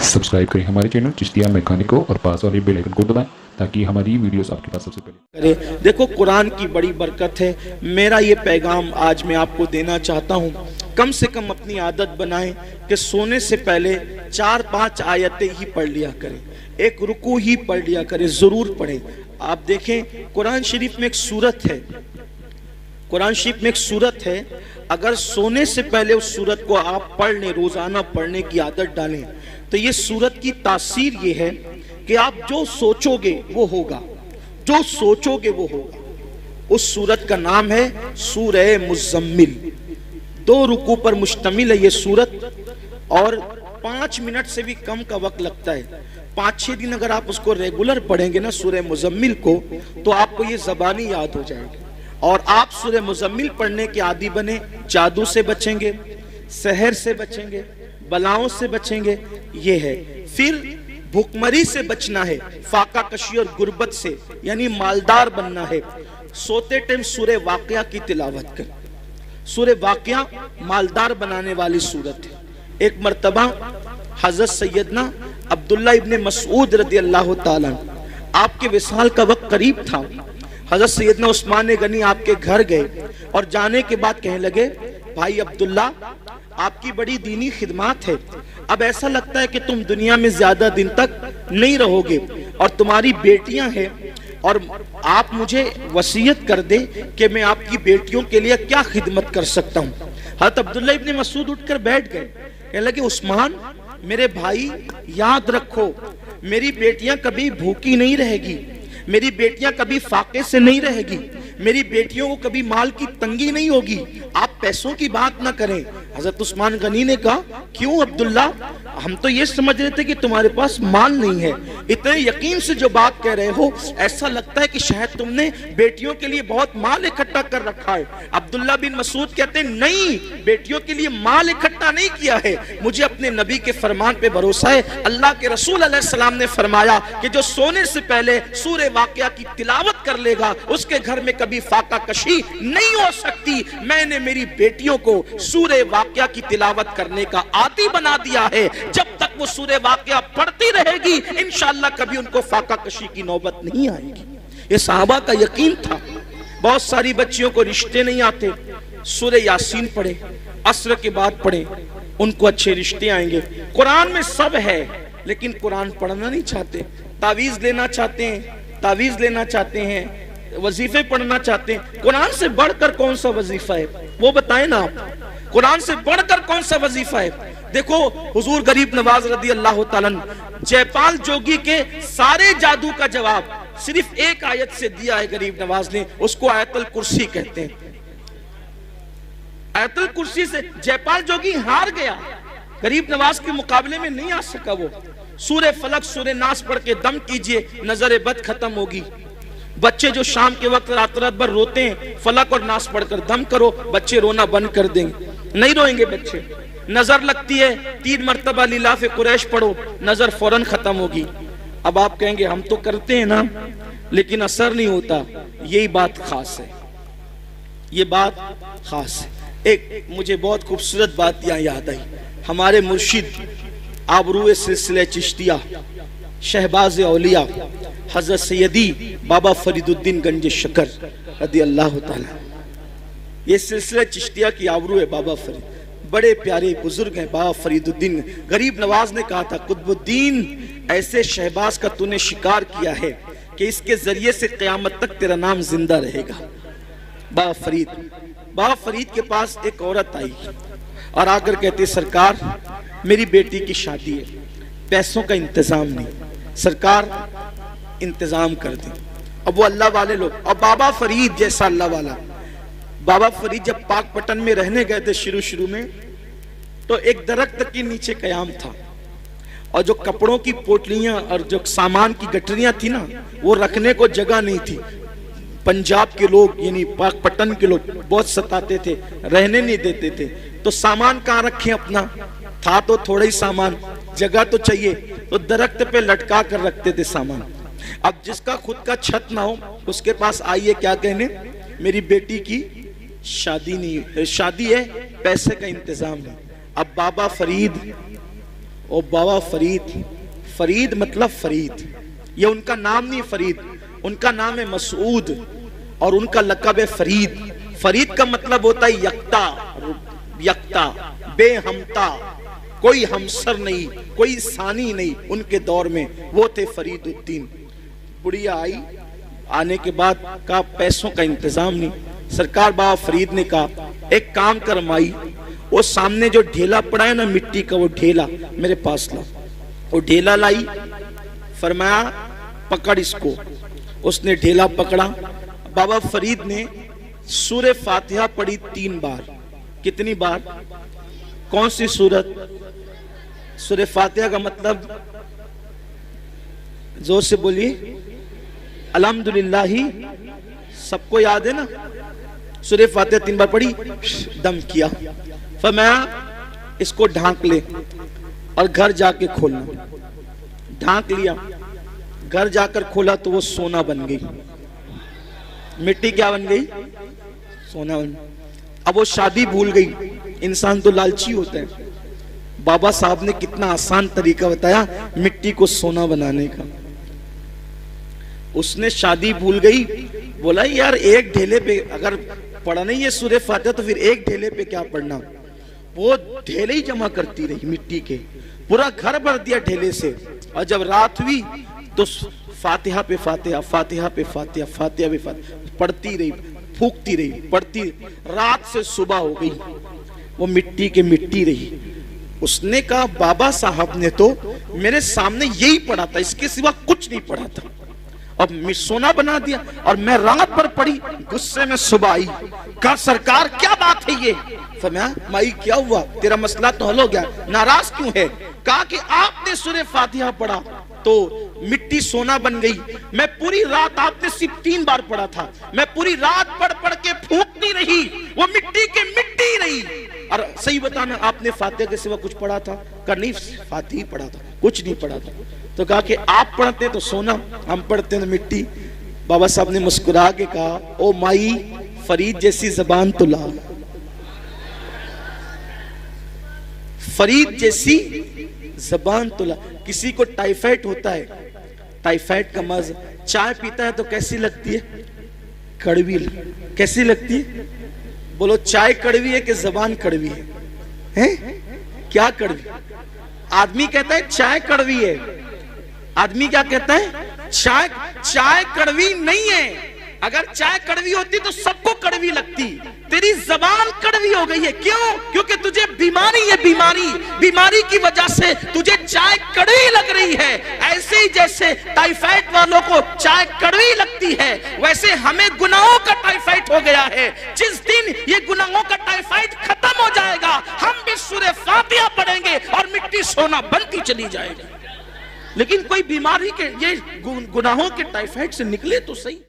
Subscribe करें हमारे channel Chishtiya mechanic को और पास वाले बेल आइकन को दबाएं ताकि हमारी वीडियोस आपके पास सबसे पहले करें। देखो, कुरान की बड़ी बरकत है। मेरा ये पैगाम आज मैं आपको देना चाहता हूँ, कम से कम अपनी आदत बनाएं कि सोने से पहले 4-5 आयतें ही पढ़ लिया करें, एक रुकू ही पढ़ लिया करें, जरूर पढ़ें। आप देखें, कुरान शरीफ में एक सूरत है, कुरान शरीफ में एक सूरत है, अगर सोने से पहले उस सूरत को आप पढ़ लें, रोजाना पढ़ने की आदत डालें, तो ये सूरत की तासीर ये है कि आप जो सोचोगे वो होगा, जो सोचोगे वो होगा। उस सूरत का नाम है सूरह मुज़म्मिल। 2 रुकू पर मुश्तमिल है ये सूरत और 5 मिनट से भी कम का वक्त लगता है। 5-6 दिन अगर आप उसको रेगुलर पढ़ेंगे ना सूरह मुज़म्मिल को, तो आपको ये ज़बानी याद हो जाएगी और आप सूरह मुज़म्मिल पढ़ने के आदी बने। जादू से बचेंगे, सहर से बचेंगे, बलाओं से बचेंगे, ये है। फिर भूखमरी से बचना है, फाका कशी और गुर्बत से, यानी मालदार बनना है। सोते टाइम सूरह वाक़िया की तिलावत कर। सूरह वाक़िया मालदार बनाने वाली सूरत है। एक मर्तबा हज़रत सैयदना अब्दुल्ला इब्ने मसऊद रज़ी अल्लाह ताला, आपके विसाल का वक्त करीब था। हज़रत सैयदना उस्मान गनी आपके घर गए और जाने के बाद कहने लगे, भाई अब्दुल्ला, आपकी बड़ी दीनी खिदमत है, अब ऐसा लगता है कि तुम दुनिया में ज्यादा दिन तक नहीं रहोगे और तुम्हारी बेटियां हैं, और आप मुझे वसीयत कर दे कि मैं आपकी बेटियों के लिए क्या खिदमत कर सकता हूँ। हज़रत अब्दुल्ला इब्ने मसूद उठकर बैठ गए, कहने लगे, उस्मान मेरे भाई, याद रखो, मेरी बेटियां कभी भूखी नहीं रहेगी, मेरी बेटियां कभी फाके से नहीं रहेगी, मेरी बेटियों को कभी माल की तंगी नहीं होगी, आप पैसों की बात ना करें। हजरत उस्मान गनी ने कहा, क्यों अब्दुल्ला, हम तो ये समझ रहे थे कि तुम्हारे पास माल नहीं है, इतने यकीन से जो बात कह रहे हो, ऐसा लगता है कि शायद तुमने बेटियों के लिए बहुत माल इकट्ठा कर रखा है। अब्दुल्ला बिन मसूद कहते हैं, नहीं, बेटियों के लिए माल इकट्ठा नहीं किया है, मुझे अपने नबी के फरमान पे भरोसा है। अल्लाह के रसूल अलैहिस्सलाम ने फरमाया कि जो सोने से पहले सूरह वाक़िया की तिलावत कर लेगा, उसके घर में कभी फाका कशी नहीं हो सकती। मैंने मेरी बेटियों को सूरह वाक़िया की तिलावत करने का आदी बना दिया है। जब तक वो सूरह वाक़िया पढ़ती रहेगी, इंशाअल्लाह कभी उनको फाका कशी की नौबत नहीं आएगी। ये सहाबा का यकीन था। बहुत सारी बच्चियों को रिश्ते नहीं आते, सूरह यासीन पढ़े, असर के बाद पढ़े, उनको अच्छे रिश्ते आएंगे। कुरान में सब है, लेकिन कुरान पढ़ना नहीं चाहते, तावीज लेना चाहते हैं, तावीज लेना चाहते हैं, वजीफे पढ़ना चाहते हैं। कुरान से बढ़कर कौन सा वजीफा है वो बताएं ना आप, कुरान से बढ़कर कौन सा वजीफा है। देखो, हुजूर गरीब नवाज रज़ी अल्लाह ताला जयपाल जोगी के सारे जादू का जवाब सिर्फ एक आयत से दिया है गरीब नवाज ने, उसको आयतुल कुर्सी कहते हैं। आयतुल कुर्सी से जयपाल जोगी हार गया, गरीब नवाज के मुकाबले में नहीं आ सका। वो सूरह फलक, सूरह नास पढ़ के दम कीजिए, नजर बद खत्म होगी। बच्चे जो शाम के वक्त रात रात भर रोते हैं, फलक और नास पढ़कर दम करो, बच्चे रोना बंद कर देंगे, नहीं रोएंगे बच्चे। नजर लगती है, 3 मरतबा लिलाफ़े कुरैश पढ़ो, नजर फौरन खत्म होगी। अब आप कहेंगे, हम तो करते हैं ना, लेकिन असर नहीं होता। यही बात खास है, ये बात खास है। एक मुझे बहुत खूबसूरत बात यहाँ याद आई। हमारे मुर्शिद आबरूए सिलसिले चिश्तिया, शहबाज औलिया, हजरत सैयदी बाबा फरीदुद्दीन गंज शकर रज़ी अल्लाह ताला, ये सिलसिला चिश्तिया की आबरू है। बाबा फरीद बड़े प्यारे बुजुर्ग हैं, बाबा फरीदुद्दीन। गरीब नवाज ने कहा था, कुतुबुद्दीन, ऐसे शहबाज का तूने शिकार किया है कि इसके जरिए से क़यामत तक तेरा नाम जिंदा रहेगा। बाबा फरीद के पास एक औरत आई और आकर कहती, सरकार मेरी बेटी की शादी है, पैसों का इंतजाम नहीं, सरकार इंतजाम कर दे। अब वो अल्लाह वाले लोग, और बाबा फरीद जैसा अल्लाह वाला, बाबा फरीद जब पाकपटन में रहने गए थे शुरू में, तो एक दरख्त के नीचे कयाम था और जो कपड़ों की पोटलियां और जो सामान की गठरियां थी ना, वो रखने को जगह नहीं थी। पंजाब के लोग यानी पाकपटन के लोग बहुत सताते थे, रहने नहीं देते थे। तो सामान कहाँ रखें अपना, था तो थोड़ा ही सामान, जगह तो चाहिए, तो दरख्त पे लटका कर रखते थे सामान। अब जिसका खुद का छत ना हो, उसके पास आइए क्या कहने, मेरी बेटी की शादी नहीं, शादी है, पैसे का इंतजाम नहीं। अब बाबा फरीद ओ बाबा फरीद, फरीद मतलब फरीद, ये उनका नाम नहीं फरीद, उनका नाम है मसूद और उनका लक़ब है फरीद। फरीद का मतलब होता है यक्ता, यक्ता, बेहमता, कोई हमसर नहीं, कोई सानी नहीं। उनके दौर में वो थे फरीदुद्दीन। बुढ़िया आई, आने के बाद कहा पैसों का इंतजाम नहीं। सरकार बाबा फरीद ने कहा एक काम कर माई, वो सामने जो ढेला पड़ा है ना मिट्टी का, वो ढेला मेरे पास ला। वो ढेला लाई, फरमाया पकड़ इसको। उसने ढेला पकड़ा। बाबा फरीद ने सूरह फातिहा पढ़ी 3 बार। कितनी बार? कौन सी सूरत? सूरह फातिहा का मतलब जोर से बोलिए, अल्हम्दुलिल्लाही। सबको याद है ना? सूरह फातिहा 3 बार पढ़ी, दम किया, फरमाया इसको ढांक ले और घर जाके खोलना। ढांक लिया, घर जाकर खोला तो वो सोना बन गई। मिट्टी क्या बन गई? सोना बन। अब वो शादी भूल गई। इंसान तो लालची होता है। बाबा साहब ने कितना आसान तरीका बताया मिट्टी को सोना बनाने का। उसने शादी भूल गई, बोला यार एक ढेले पे अगर पढ़ा नहीं है सूरह फातिहा तो फिर एक ढेले पे क्या पढ़ना। वो ढेले ही जमा करती रही मिट्टी के, पूरा घर भर दिया ढेले से। और जब रात हुई तो फातिहा पे फातिहा, फातिहा पे फातिहा, फातिहा पे फातिहा पढ़ती रही, फूकती रही, पढ़ती। रात से सुबह हो गई, वो मिट्टी के मिट्टी रही। उसने कहा बाबा साहब ने तो मेरे सामने यही पढ़ा था, इसके सिवा कुछ नहीं पढ़ा था, अब सोना बना दिया। और मैं रात भर पढ़ी, गुस्से में सुबह आई, कहा सरकार क्या बात है ये? फरमाया माई क्या हुआ, तेरा मसला तो हल हो गया, नाराज क्यों है? कहा कि आपने सूरह फातिहा पढ़ा तो मिट्टी सोना बन गई। मैं पूरी रात, आपने सिर्फ 3 बार पढ़ा था, मैं पूरी रात पढ़ पढ़ के फूकती रही, वो मिट्टी के मिट्टी रही। और सही बताना आपने फातिहा के सिवा कुछ पढ़ा था? कहा नहीं फातिहा ही पढ़ा था, कुछ नहीं पढ़ा था। तो कहा कि आप पढ़ते तो सोना, हम पढ़ते तो मिट्टी। बाबा साहब ने मुस्कुरा के कहा ओ माई फरीद जैसी जबान तो ला, फरीद जैसी जबान तो ला। किसी को टाइफाइड होता है, टाइफाइड का मर्ज, चाय पीता है तो कैसी लगती है? कड़वी। कैसी लगती है? बोलो चाय कड़वी है कि जबान कड़वी है? हैं? क्या कड़वी? आदमी कहता है चाय कड़वी है, आदमी क्या कहता है? चाय कड़वी नहीं है। अगर चाय कड़वी होती तो सबको कड़वी लगती। तेरी जबान कड़वी हो गई है, क्यों? क्योंकि तुझे बीमारी है, बीमारी की वजह से तुझे चाय कड़वी लग रही है। ऐसे ही जैसे टाइफाइड वालों को चाय कड़वी लगती है, वैसे हमें गुनाहों का टाइफाइड हो गया है। जिस दिन ये गुनाहों का टाइफाइड खत्म हो जाएगा, हम भी सूरह फातिहा पढ़ेंगे और मिट्टी सोना बनती चली जाएगी। लेकिन कोई बीमारी के, ये गुनाहों के टाइफाइड से निकले तो सही।